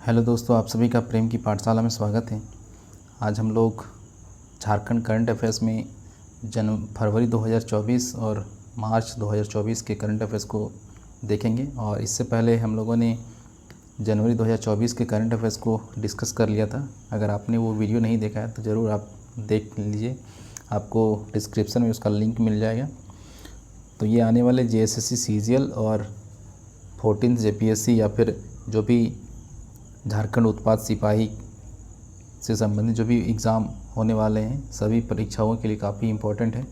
Hello दोस्तों, आप सभी का प्रेम की पाठशाला में स्वागत है। आज हम लोग झारखंड करंट अफेयर्स में फरवरी 2024 और मार्च 2024 के करंट अफेयर्स को देखेंगे। और इससे पहले हम लोगों ने जनवरी 2024 के करंट अफेयर्स को डिस्कस कर लिया था। अगर आपने वो वीडियो नहीं देखा है तो ज़रूर आप देख लीजिए, आपको डिस्क्रिप्शन में उसका लिंक मिल जाएगा। तो ये आने वाले JSSC CGL और 14th JPSC या फिर जो भी झारखंड उत्पाद सिपाही से संबंधित जो भी एग्ज़ाम होने वाले हैं, सभी परीक्षाओं के लिए काफ़ी इम्पोर्टेंट है।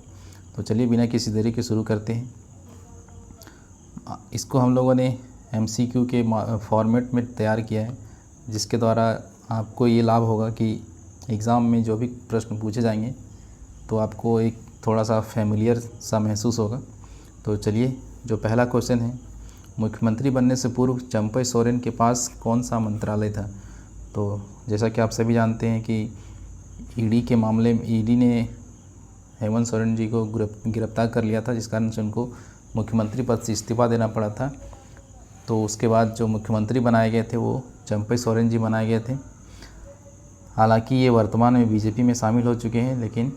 तो चलिए बिना किसी देरी के शुरू करते हैं। इसको हम लोगों ने MCQ के फॉर्मेट में तैयार किया है, जिसके द्वारा आपको ये लाभ होगा कि एग्ज़ाम में जो भी प्रश्न पूछे जाएंगे तो आपको एक थोड़ा सा फैमिलियर सा महसूस होगा। तो चलिए, जो पहला क्वेश्चन है, मुख्यमंत्री बनने से पूर्व चंपई सोरेन के पास कौन सा मंत्रालय था? तो जैसा कि आप सभी जानते हैं कि ईडी के मामले में ईडी ने हेमंत सोरेन जी को गिरफ्तार कर लिया था, जिस कारण से उनको मुख्यमंत्री पद से इस्तीफा देना पड़ा था। तो उसके बाद जो मुख्यमंत्री बनाए गए थे वो चंपई सोरेन जी बनाए गए थे। हालांकि ये वर्तमान में बीजेपी में शामिल हो चुके हैं, लेकिन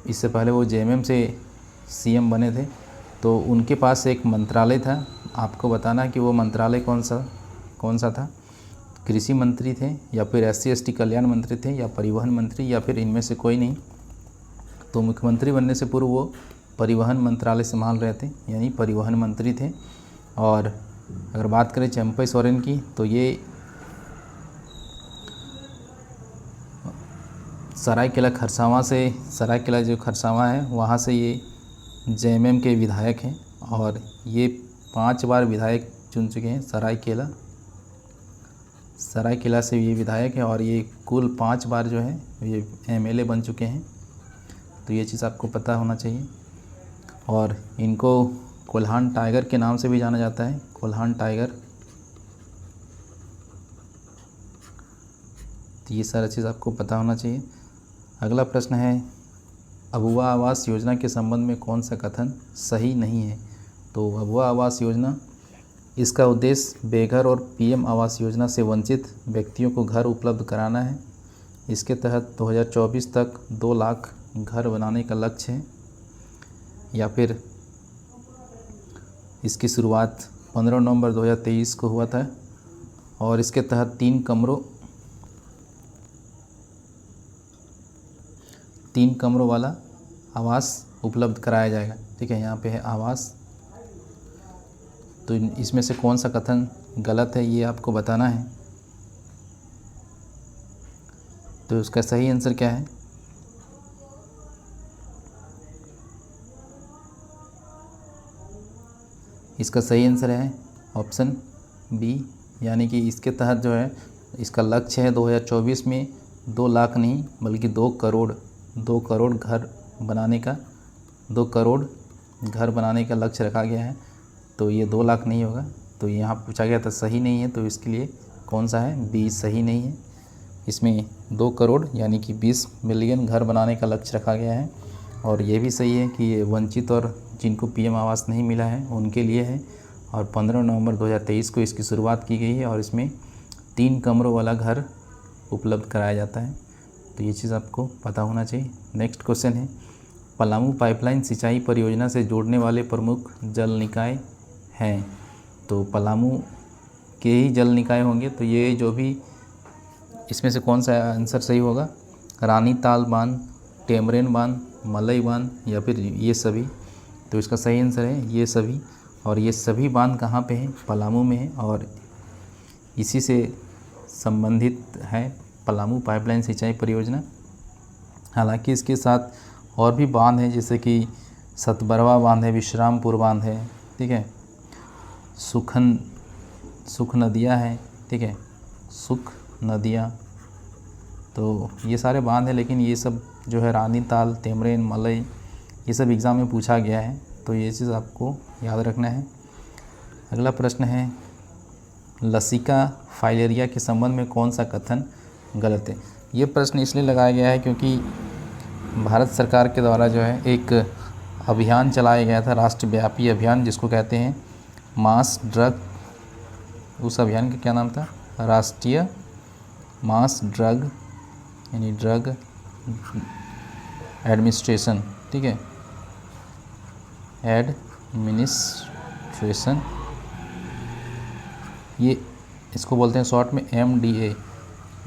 इससे पहले वो JMM से CM बने थे। तो उनके पास एक मंत्रालय था। आपको बताना है कि वो मंत्रालय कौन सा था। कृषि मंत्री थे, या फिर SC/ST कल्याण मंत्री थे, या परिवहन मंत्री, या फिर इनमें से कोई नहीं। तो मुख्यमंत्री बनने से पूर्व वो परिवहन मंत्रालय संभाल रहे थे, यानी परिवहन मंत्री थे। और अगर बात करें चंपई सोरेन की, तो ये सरायकेला जो खरसावां है वहाँ से ये JMM के विधायक हैं, और ये 5 बार विधायक चुन चुके हैं। सरायकेला से ये विधायक हैं, और ये कुल 5 बार जो है ये MLA बन चुके हैं। तो ये चीज़ आपको पता होना चाहिए। और इनको कोल्हान टाइगर के नाम से भी जाना जाता है, कोल्हान टाइगर। तो ये सारा चीज़ आपको पता होना चाहिए। अगला प्रश्न है, अबुआ आवास योजना के संबंध में कौन सा कथन सही नहीं है? तो अबुआ आवास योजना, इसका उद्देश्य बेघर और PM आवास योजना से वंचित व्यक्तियों को घर उपलब्ध कराना है। इसके तहत 2024 तक 2 लाख घर बनाने का लक्ष्य है। या फिर इसकी शुरुआत 15 नवंबर 2023 को हुआ था, और इसके तहत 3 कमरों वाला आवास उपलब्ध कराया जाएगा। ठीक है, यहाँ पे है आवास। तो इसमें से कौन सा कथन गलत है, ये आपको बताना है। तो उसका सही आंसर क्या है? इसका सही आंसर है ऑप्शन B, यानी कि इसके तहत जो है, इसका लक्ष्य है 2024 में 2 लाख नहीं बल्कि 2 करोड़ घर बनाने का 2 करोड़ घर बनाने का लक्ष्य रखा गया है। तो ये 2 लाख नहीं होगा। तो यहाँ पूछा गया था सही नहीं है, तो इसके लिए कौन सा है? B सही नहीं है। इसमें 2 करोड़ यानी कि 20 मिलियन घर बनाने का लक्ष्य रखा गया है। और ये भी सही है कि ये वंचित और जिनको PM आवास नहीं मिला है उनके लिए है। और 15 नवंबर 2023 को इसकी शुरुआत की गई है, और इसमें 3 कमरों वाला घर उपलब्ध कराया जाता है। तो ये चीज़ आपको पता होना चाहिए। नेक्स्ट क्वेश्चन है, पलामू पाइपलाइन सिंचाई परियोजना से जोड़ने वाले प्रमुख जल निकाय हैं। तो पलामू के ही जल निकाय होंगे। तो ये जो भी इसमें से कौन सा आंसर सही होगा? रानी ताल बांध, टेमरेन बांध, मलई बांध, या फिर ये सभी? तो इसका सही आंसर है ये सभी। और ये सभी बांध कहाँ पे हैं? पलामू में है, और इसी से संबंधित है पलामू पाइपलाइन सिंचाई परियोजना। हालांकि इसके साथ और भी बांध हैं, जैसे कि सतबरवा बांध है, विश्रामपुर बांध है, ठीक है, सुख नदियाँ हैं, ठीक है, सुख नदियाँ। तो ये सारे बांध हैं, लेकिन ये सब जो है रानी ताल, टेमरेन, मलई, ये सब एग्ज़ाम में पूछा गया है। तो ये चीज़ आपको याद रखना है। अगला प्रश्न है, लसिका फाइलेरिया के संबंध में कौन सा कथन गलत है? ये प्रश्न इसलिए लगाया गया है क्योंकि भारत सरकार के द्वारा जो है एक अभियान चलाया गया था, राष्ट्रव्यापी अभियान, जिसको कहते हैं मास ड्रग, उस अभियान का क्या नाम था? राष्ट्रीय मास ड्रग यानी ड्रग एडमिनिस्ट्रेशन, ठीक है, एडमिनिस्ट्रेशन, ये इसको बोलते हैं शॉर्ट में MDA,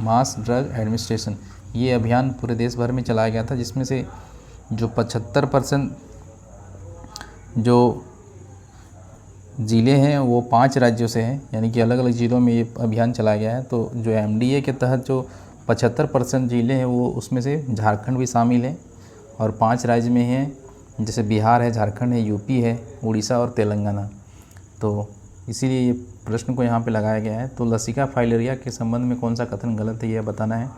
मास ड्रग एडमिनिस्ट्रेशन। ये अभियान पूरे देश भर में चलाया गया था, जिसमें से जो 75% जो ज़िले हैं वो 5 राज्यों से हैं, यानी कि अलग अलग ज़िलों में ये अभियान चलाया गया है। तो जो MDA के तहत जो 75% ज़िले हैं वो उसमें से झारखंड भी शामिल है, और 5 राज्य में हैं, जैसे बिहार है, झारखंड है, यूपी है, उड़ीसा और तेलंगाना। तो इसीलिए ये प्रश्न को यहाँ पे लगाया गया है। तो लसिका फाइलेरिया के संबंध में कौन सा कथन गलत है, यह बताना है।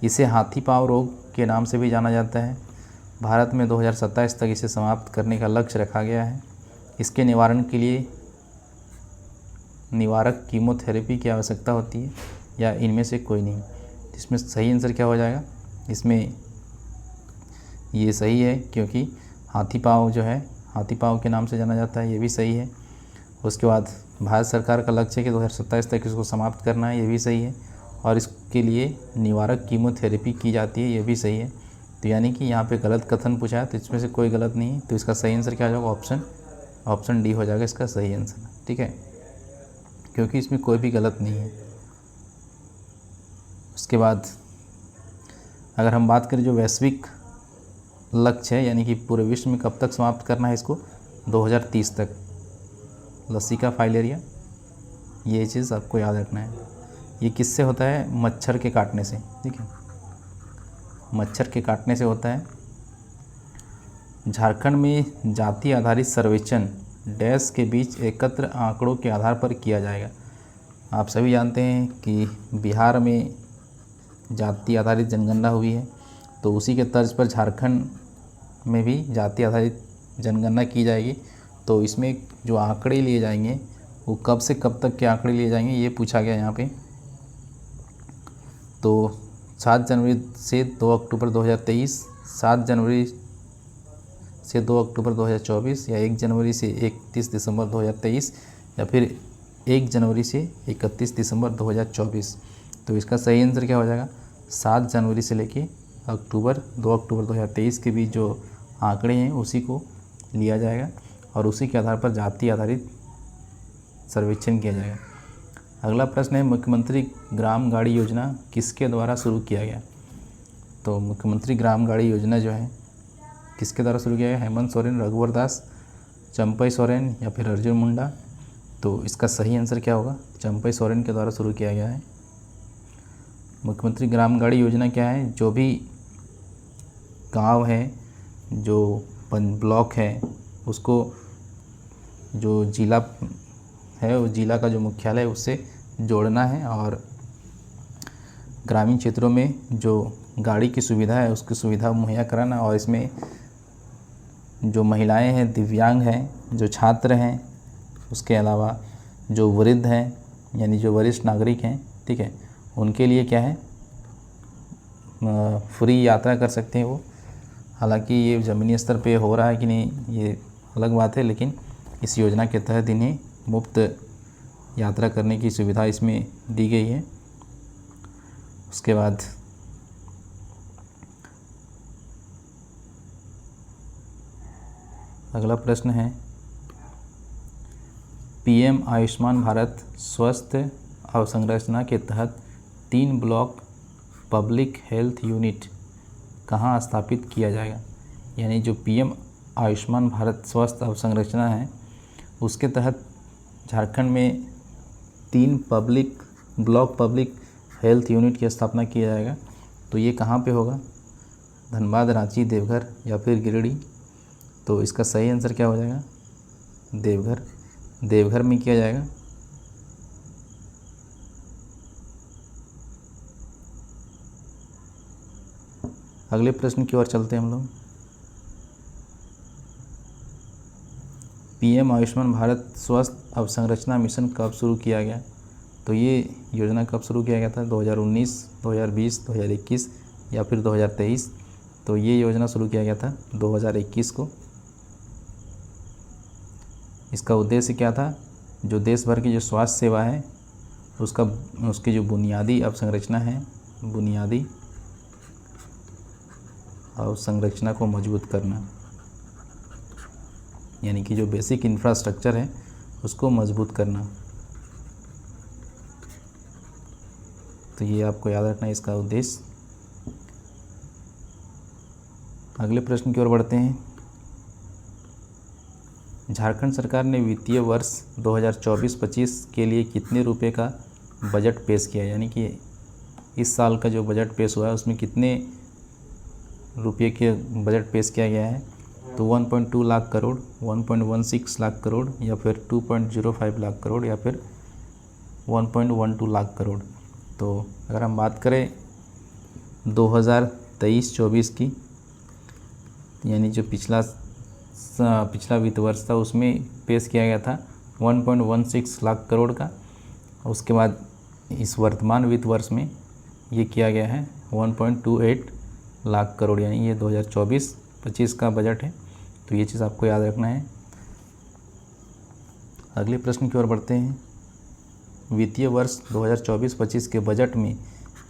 इसे हाथी पाँव रोग के नाम से भी जाना जाता है। भारत में 2027 तक इसे समाप्त करने का लक्ष्य रखा गया है। इसके निवारण के लिए निवारक कीमोथेरेपी की आवश्यकता होती है, या इनमें से कोई नहीं। इसमें सही आंसर क्या हो जाएगा, इसमें ये सही है, क्योंकि हाथी पाँव जो है हाथी पाँव के नाम से जाना जाता है, ये भी सही है। उसके बाद भारत सरकार का लक्ष्य है कि 2027 तक इसको समाप्त करना है, ये भी सही है। और इसके लिए निवारक कीमोथेरेपी की जाती है, ये भी सही है। तो यानी कि यहाँ पे गलत कथन पूछा है, तो इसमें से कोई गलत नहीं है। तो इसका सही आंसर क्या हो जाएगा, ऑप्शन डी हो जाएगा इसका सही आंसर, ठीक है, क्योंकि इसमें कोई भी गलत नहीं है। उसके बाद अगर हम बात करें जो वैश्विक लक्ष्य है, यानी कि पूरे विश्व में कब तक समाप्त करना है इसको, 2030 तक, लसिका फाइलेरिया, ये चीज़ आपको याद रखना है। ये किससे होता है, मच्छर के काटने से, ठीक है, मच्छर के काटने से होता है। झारखंड में जाति आधारित सर्वेक्षण डैश के बीच एकत्र आंकड़ों के आधार पर किया जाएगा। आप सभी जानते हैं कि बिहार में जाति आधारित जनगणना हुई है, तो उसी के तर्ज पर झारखंड में भी जाति आधारित जनगणना की जाएगी। तो इसमें जो आंकड़े लिए जाएंगे वो कब से कब तक के आंकड़े लिए जाएंगे, ये पूछा गया यहाँ पे। तो 7 जनवरी से 2 अक्टूबर 2023, 7 जनवरी से 2 अक्टूबर 2024, या 1 जनवरी से 31 दिसंबर 2023, या फिर 1 जनवरी से 31 दिसंबर 2024। तो इसका सही आंसर क्या हो जाएगा, 7 जनवरी से लेके 2 अक्टूबर 2023 के बीच जो आंकड़े हैं उसी को लिया जाएगा, और उसी के आधार पर जाति आधारित सर्वेक्षण किया जाएगा। अगला प्रश्न है, मुख्यमंत्री ग्राम गाड़ी योजना किसके द्वारा शुरू किया गया। तो मुख्यमंत्री ग्राम गाड़ी योजना जो है किसके द्वारा शुरू किया गया, हेमंत सोरेन, रघुवर दास, चंपई सोरेन, या फिर अर्जुन मुंडा। तो इसका सही आंसर क्या होगा, चंपई सोरेन के द्वारा शुरू किया गया है। मुख्यमंत्री ग्राम गाड़ी योजना क्या है, जो भी गांव है, जो ब्लॉक है, उसको जो जिला है वो जिला का जो मुख्यालय है उससे जोड़ना है, और ग्रामीण क्षेत्रों में जो गाड़ी की सुविधा है उसकी सुविधा मुहैया कराना। और इसमें जो महिलाएं हैं, दिव्यांग हैं, जो छात्र हैं, उसके अलावा जो वृद्ध हैं यानी जो वरिष्ठ नागरिक हैं, ठीक है, उनके लिए क्या है, फ्री यात्रा कर सकते हैं वो। हालांकि ये ज़मीनी स्तर पे हो रहा है कि नहीं ये अलग बात है, लेकिन इस योजना के तहत इन्हें मुफ्त यात्रा करने की सुविधा इसमें दी गई है। उसके बाद अगला प्रश्न है, PM आयुष्मान भारत स्वास्थ्य अवसंरचना के तहत 3 ब्लॉक पब्लिक हेल्थ यूनिट कहाँ स्थापित किया जाएगा। यानी जो PM आयुष्मान भारत स्वास्थ्य अवसंरचना है उसके तहत झारखंड में 3 ब्लॉक पब्लिक हेल्थ यूनिट की स्थापना किया जाएगा। तो ये कहाँ पे होगा, धनबाद, रांची, देवघर या फिर गिरिडीह। तो इसका सही आंसर क्या हो जाएगा, देवघर में किया जाएगा। अगले प्रश्न की ओर चलते हैं हम लोग। PM आयुष्मान भारत स्वास्थ्य अवसंरचना मिशन कब शुरू किया गया। तो ये योजना कब शुरू किया गया था, 2019, 2020, 2021 या फिर 2023। तो ये योजना शुरू किया गया था 2021 को। इसका उद्देश्य क्या था, जो देश भर की जो स्वास्थ्य सेवा है उसकी जो बुनियादी अवसंरचना है, बुनियादी अवसंरचना को मजबूत करना, यानी कि जो बेसिक इंफ्रास्ट्रक्चर है उसको मजबूत करना। तो ये आपको याद रखना है इसका उद्देश्य। अगले प्रश्न की ओर बढ़ते हैं। झारखंड सरकार ने वित्तीय वर्ष 2024-25 के लिए कितने रुपए का बजट पेश किया, यानी कि इस साल का जो बजट पेश हुआ है उसमें कितने रुपये के बजट पेश किया गया है? तो 1.2 लाख करोड़, 1.16 लाख करोड़, या फिर 2.05 लाख करोड़, या फिर 1.12 लाख करोड़। तो अगर हम बात करें 2023-24 की, यानी जो पिछला वित्त वर्ष था उसमें पेश किया गया था 1.16 लाख करोड़ का। उसके बाद इस वर्तमान वित्त वर्ष में ये किया गया है 1.28 लाख करोड़, यानी ये 2024-25 का बजट है। तो ये चीज़ आपको याद रखना है। अगले प्रश्न की ओर बढ़ते हैं। वित्तीय वर्ष 2024-25 के बजट में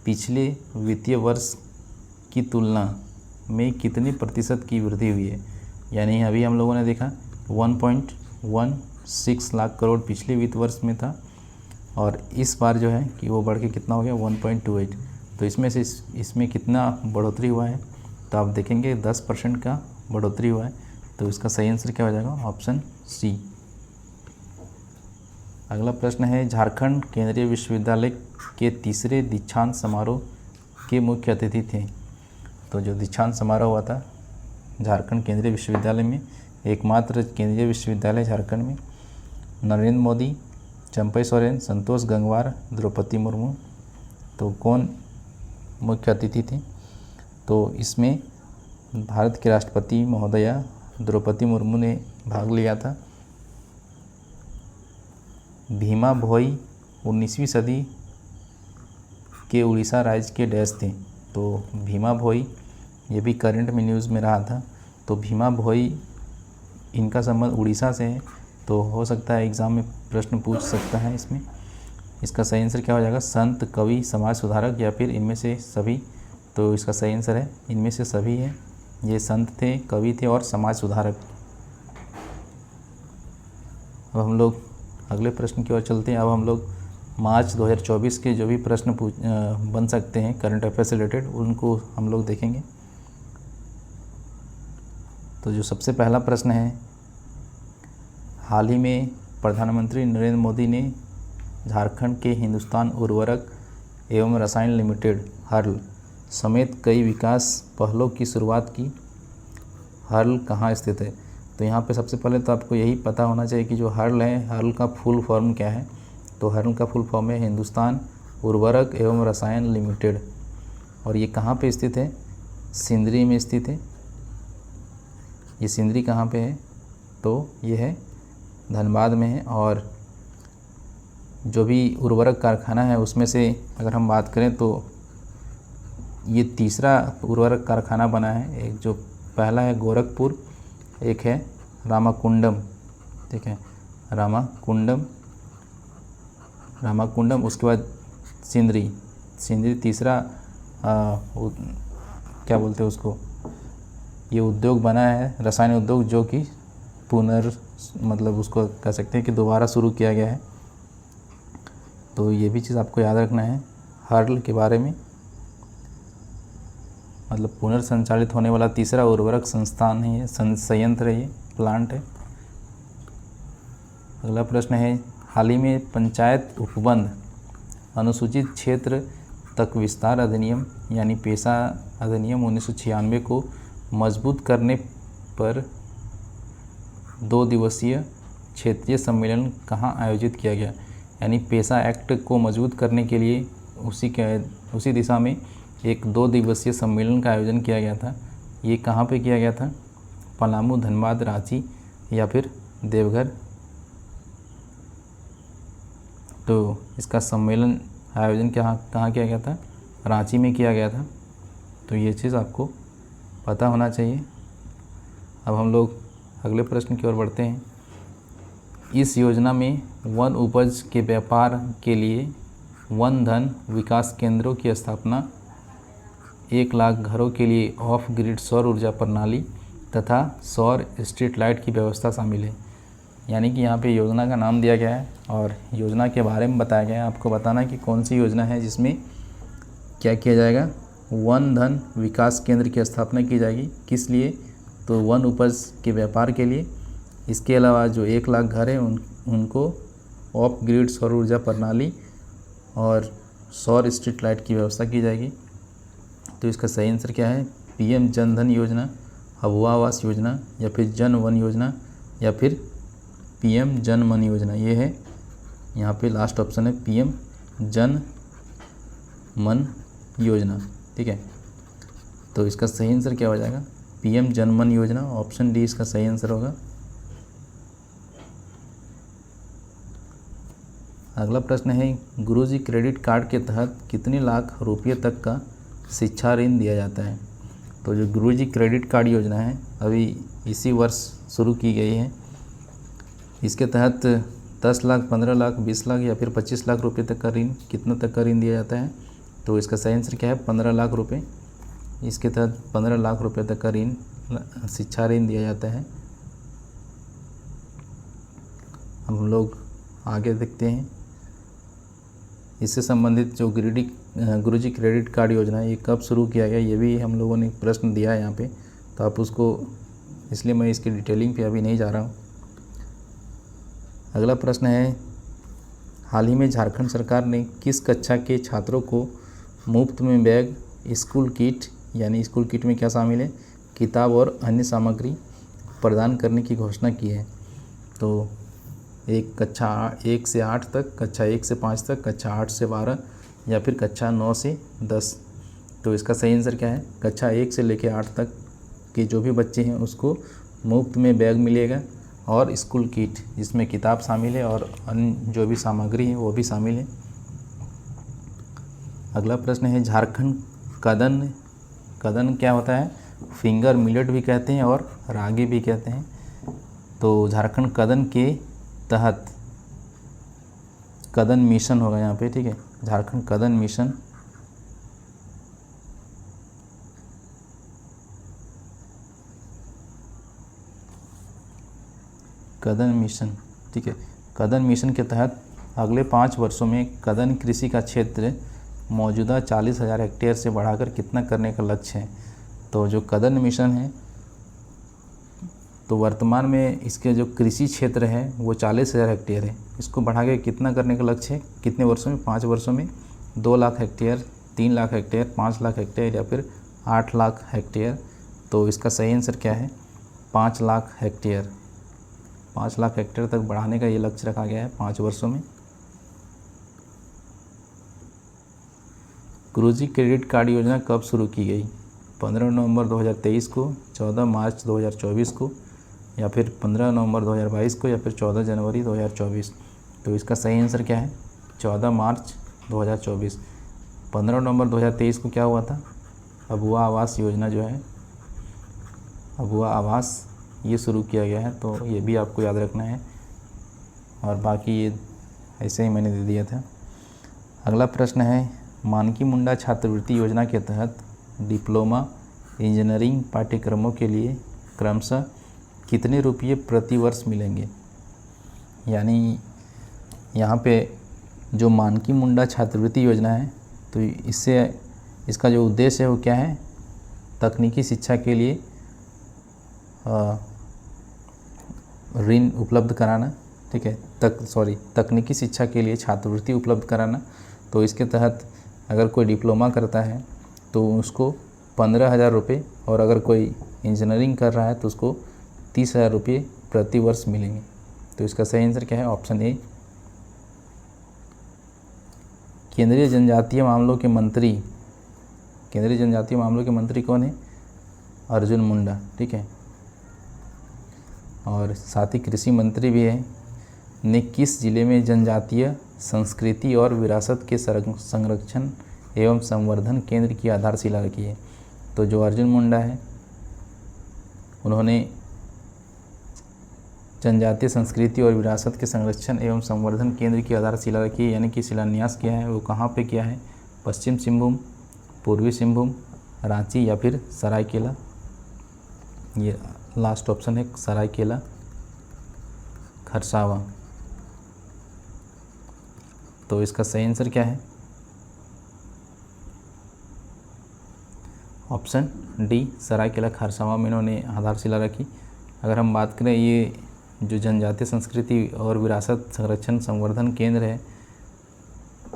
पिछले वित्तीय वर्ष की तुलना में कितने प्रतिशत की वृद्धि हुई है? यानी अभी हम लोगों ने देखा 1.16 लाख करोड़ पिछले वित्त वर्ष में था, और इस बार जो है कि वो बढ़ के कितना हो गया 1.28। तो इसमें कितना बढ़ोतरी हुआ है? तो आप देखेंगे 10% का बढ़ोतरी हुआ है। तो इसका सही आंसर क्या हो जाएगा? Option C. अगला प्रश्न है, झारखंड केंद्रीय विश्वविद्यालय के तीसरे दीक्षांत समारोह के मुख्य अतिथि थे। तो जो दीक्षांत समारोह हुआ था झारखंड केंद्रीय विश्वविद्यालय में, एकमात्र केंद्रीय विश्वविद्यालय झारखंड में, नरेंद्र मोदी, चंपई सोरेन, संतोष गंगवार, द्रौपदी मुर्मू। तो कौन मुख्य अतिथि थे? तो इसमें भारत के राष्ट्रपति महोदया द्रौपदी मुर्मू ने भाग लिया था। भीमा भोई 19वीं सदी के उड़ीसा राज्य के डैश थे। तो भीमा भोई, ये भी करंट में न्यूज़ में रहा था। तो भीमा भोई, इनका संबंध उड़ीसा से है। तो हो सकता है एग्ज़ाम में प्रश्न पूछ सकता है इसमें। इसका सही आंसर क्या हो जाएगा? संत, कवि, समाज सुधारक, या फिर इनमें से सभी। तो इसका सही आंसर है इनमें से सभी है। ये संत थे, कवि थे और समाज सुधारक। अब हम लोग अगले प्रश्न की ओर चलते हैं। अब हम लोग मार्च 2024 के जो भी प्रश्न बन सकते हैं करंट अफेयर से रिलेटेड, उनको हम लोग देखेंगे। तो जो सबसे पहला प्रश्न है, हाल ही में प्रधानमंत्री नरेंद्र मोदी ने झारखंड के हिंदुस्तान उर्वरक एवं रसायन लिमिटेड हर्ल समेत कई विकास पहलों की शुरुआत की। हर्ल कहाँ स्थित है? तो यहाँ पे सबसे पहले तो आपको यही पता होना चाहिए कि जो हर्ल है, हर्ल का फुल फॉर्म क्या है। तो हर्ल का फुल फॉर्म है हिंदुस्तान उर्वरक एवं रसायन लिमिटेड, और ये कहाँ पे स्थित है? सिंदरी में स्थित है। ये सिंदरी कहाँ पे है? तो ये है धनबाद में है। और जो भी उर्वरक कारखाना है उसमें से अगर हम बात करें तो ये तीसरा उर्वरक कारखाना बना है। एक जो पहला है गोरखपुर, एक है रामाकुंडम, ठीक है, रामाकुंडम, उसके बाद सिंदरी तीसरा क्या बोलते हैं उसको, ये उद्योग बना है रसायन उद्योग, जो कि मतलब उसको कह सकते हैं कि दोबारा शुरू किया गया है। तो ये भी चीज़ आपको याद रखना है हर्ल के बारे में, मतलब पुनर्संचालित होने वाला तीसरा उर्वरक संस्थान है ये, संयंत्र है, ये प्लांट है। अगला प्रश्न है, हाल ही में पंचायत उपबंध अनुसूचित क्षेत्र तक विस्तार अधिनियम यानी पेशा अधिनियम 1996 को मजबूत करने पर 2 दिवसीय क्षेत्रीय सम्मेलन कहाँ आयोजित किया गया? यानी पेशा एक्ट को मजबूत करने के लिए उसी दिशा में एक 2 दिवसीय सम्मेलन का आयोजन किया गया था। ये कहाँ पे किया गया था? पलामू, धनबाद, रांची या फिर देवघर। तो इसका सम्मेलन आयोजन कहाँ किया गया था? रांची में किया गया था। तो ये चीज़ आपको पता होना चाहिए। अब हम लोग अगले प्रश्न की ओर बढ़ते हैं। इस योजना में वन उपज के व्यापार के लिए वन धन विकास केंद्रों की स्थापना, 1,00,000 घरों के लिए ऑफ ग्रिड सौर ऊर्जा प्रणाली तथा सौर स्ट्रीट लाइट की व्यवस्था शामिल है। यानी कि यहाँ पे योजना का नाम दिया गया है और योजना के बारे में बताया गया है। आपको बताना है कि कौन सी योजना है जिसमें क्या किया जाएगा, वन धन विकास केंद्र की स्थापना की जाएगी। किस लिए, तो वन उपज के व्यापार के लिए। इसके अलावा जो 1,00,000 घर हैं उनको ऑफ ग्रिड सौर ऊर्जा प्रणाली और सौर स्ट्रीट लाइट की व्यवस्था की जाएगी। तो इसका सही आंसर क्या है, पीएम जन धन योजना, अबुआ आवास योजना, या फिर जन वन योजना, या फिर पीएम जन मन योजना। ये है यहाँ पे लास्ट ऑप्शन है पीएम जन मन योजना। ठीक है, तो इसका सही आंसर क्या हो जाएगा, पीएम जन मन योजना। ऑप्शन डी इसका सही आंसर होगा। अगला प्रश्न है, गुरुजी क्रेडिट कार्ड के तहत कितने लाख रुपये तक का शिक्षा ऋण दिया जाता है। तो जो गुरुजी क्रेडिट कार्ड योजना है अभी इसी वर्ष शुरू की गई है। इसके तहत 10 लाख, 15 लाख, 20 लाख या फिर 25 लाख रुपये तक का ऋण, कितना तक का ऋण दिया जाता है। तो इसका सही आंसर क्या है, 15 लाख रुपये। इसके तहत 15 लाख रुपये तक का ऋण, शिक्षा ऋण दिया जाता है। हम लोग आगे देखते हैं इससे संबंधित जो गुरुजी क्रेडिट कार्ड योजना है ये कब शुरू किया गया, ये भी हम लोगों ने प्रश्न दिया है यहाँ पे। तो आप उसको, इसलिए मैं इसकी डिटेलिंग पे अभी नहीं जा रहा हूँ। अगला प्रश्न है, हाल ही में झारखंड सरकार ने किस कक्षा के छात्रों को मुफ्त में बैग, स्कूल किट, यानी स्कूल किट में क्या शामिल है, किताब और अन्य सामग्री प्रदान करने की घोषणा की है। तो एक कक्षा 1 से 8 तक, कक्षा 1 से 5 तक, कक्षा 8 से 12 या फिर कक्षा 9 से 10। तो इसका सही आंसर क्या है, कक्षा 1 से लेकर 8 तक के जो भी बच्चे हैं उसको मुफ्त में बैग मिलेगा और स्कूल किट जिसमें किताब शामिल है और अन्य जो भी सामग्री है वो भी शामिल है। अगला प्रश्न है, झारखंड कदन क्या होता है, फिंगर मिलेट भी कहते हैं और रागी भी कहते हैं। तो झारखंड कदन के तहत कदन मिशन होगा यहाँ पे। ठीक है, झारखंड कदन मिशन ठीक है, कदन मिशन के तहत अगले 5 वर्षों में कदन कृषि का क्षेत्र मौजूदा 40,000 हेक्टेयर से बढ़ाकर कितना करने का लक्ष्य है। तो जो कदन मिशन है तो वर्तमान में इसके जो कृषि क्षेत्र है वो 40,000 हेक्टेयर है। इसको बढ़ा के कितना करने का लक्ष्य है, कितने वर्षों में, 5 वर्षों में 2 lakh hectare, 3 lakh hectare, 5 lakh hectare या फिर 8 लाख हेक्टेयर। तो इसका सही आंसर क्या है, 5 लाख हेक्टेयर। 5 लाख हेक्टेयर तक बढ़ाने का ये लक्ष्य रखा गया है 5 वर्षों में। गुरुजी क्रेडिट कार्ड योजना कब शुरू की गई, 15 नवंबर 2023 को, 14 मार्च 2024 को, या फिर 15 नवंबर 2022 को, या फिर 14 जनवरी 2024। तो इसका सही आंसर क्या है, 14 मार्च 2024। 15 नवंबर 2023 को क्या हुआ था, अबुआ आवास योजना जो है, अबुआ आवास ये शुरू किया गया है। तो ये भी आपको याद रखना है और बाकी ये ऐसे ही मैंने दे दिया था। अगला प्रश्न है, मानकी मुंडा छात्रवृत्ति योजना के तहत डिप्लोमा इंजीनियरिंग पाठ्यक्रमों के लिए क्रमशः कितने रुपये प्रति वर्ष मिलेंगे। यानी यहाँ पे जो मानकी मुंडा छात्रवृत्ति योजना है तो इसका जो उद्देश्य है वो क्या है, तकनीकी शिक्षा के लिए ऋण उपलब्ध कराना। ठीक है, तकनीकी शिक्षा के लिए छात्रवृत्ति उपलब्ध कराना। तो इसके तहत अगर कोई डिप्लोमा करता है तो उसको 15,000 रुपये, और अगर कोई इंजीनियरिंग कर रहा है तो उसको 30,000 रुपये प्रति वर्ष मिलेंगे। तो इसका सही आंसर क्या है, ऑप्शन ए। केंद्रीय जनजातीय मामलों के मंत्री कौन है, अर्जुन मुंडा। ठीक है, और साथ ही कृषि मंत्री भी है। ने किस जिले में जनजातीय संस्कृति और विरासत के संरक्षण एवं संवर्धन केंद्र की आधारशिला रखी है। तो जो अर्जुन मुंडा है उन्होंने जनजातीय संस्कृति और विरासत के संरक्षण एवं संवर्धन केंद्र की आधारशिला रखी है, यानी कि शिलान्यास किया है, वो कहाँ पे किया है? पश्चिम सिंहभूम, पूर्वी सिंहभूम, रांची या फिर सरायकेला। ये लास्ट ऑप्शन है सरायकेला खरसावां। तो इसका सही आंसर क्या है? ऑप्शन डी सरायकेला खरसावां में इन्होंने आधारशिला रखी। अगर हम बात करें ये जो जनजातीय संस्कृति और विरासत संरक्षण संवर्धन केंद्र है,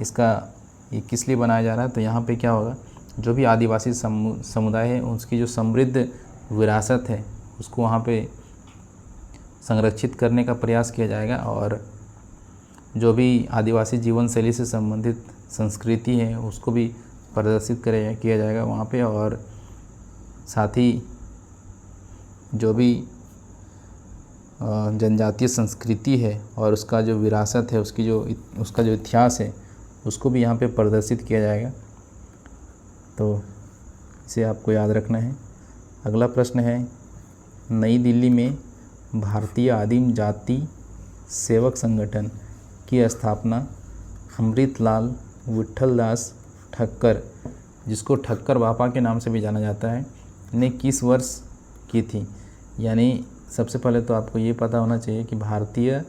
इसका ये किस लिए बनाया जा रहा है? तो यहाँ पे क्या होगा, जो भी आदिवासी समुदाय है उसकी जो समृद्ध विरासत है उसको वहाँ पे संरक्षित करने का प्रयास किया जाएगा, और जो भी आदिवासी जीवन शैली से संबंधित संस्कृति है उसको भी प्रदर्शित किया जाएगा वहाँ पे, और साथ ही जो भी जनजातीय संस्कृति है और उसका जो विरासत है, उसका जो इतिहास है उसको भी यहाँ पे प्रदर्शित किया जाएगा। तो इसे आपको याद रखना है। अगला प्रश्न है, नई दिल्ली में भारतीय आदिम जाति सेवक संगठन की स्थापना अमृतलाल विट्ठलदास ठक्कर, जिसको ठक्कर बापा के नाम से भी जाना जाता है, ने किस वर्ष की थी? यानी सबसे पहले तो आपको ये पता होना चाहिए कि भारतीय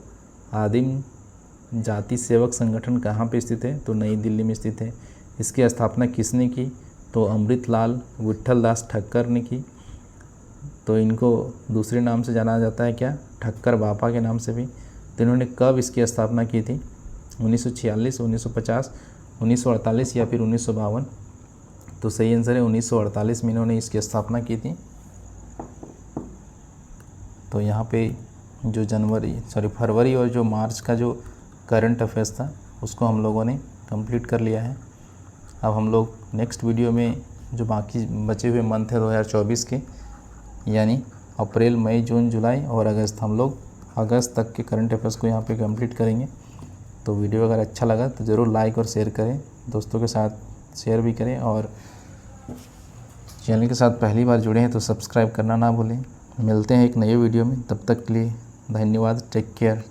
आदिम जाति सेवक संगठन कहाँ पे स्थित है? तो नई दिल्ली में स्थित है। इसकी स्थापना किसने की? तो अमृतलाल विट्ठलदास ठक्कर ने की। तो इनको दूसरे नाम से जाना जाता है क्या? ठक्कर बापा के नाम से भी। तो इन्होंने कब इसकी स्थापना की थी? 1946, 1950, 1948 या फिर 1952? तो सही आंसर है 1948 में इन्होंने इसकी स्थापना की थी। तो यहाँ पे जो फरवरी और जो मार्च का जो करंट अफेयर्स था उसको हम लोगों ने कंप्लीट कर लिया है। अब हम लोग नेक्स्ट वीडियो में जो बाकी बचे हुए मंथ है 2024 के, यानी अप्रैल, मई, जून, जुलाई और अगस्त, हम लोग अगस्त तक के करंट अफेयर्स को यहाँ पे कंप्लीट करेंगे। तो वीडियो अगर अच्छा लगा तो ज़रूर लाइक और शेयर करें, दोस्तों के साथ शेयर भी करें, और चैनल के साथ पहली बार जुड़े हैं तो सब्सक्राइब करना ना भूलें। मिलते हैं एक नए वीडियो में, तब तक के लिए धन्यवाद। Take care.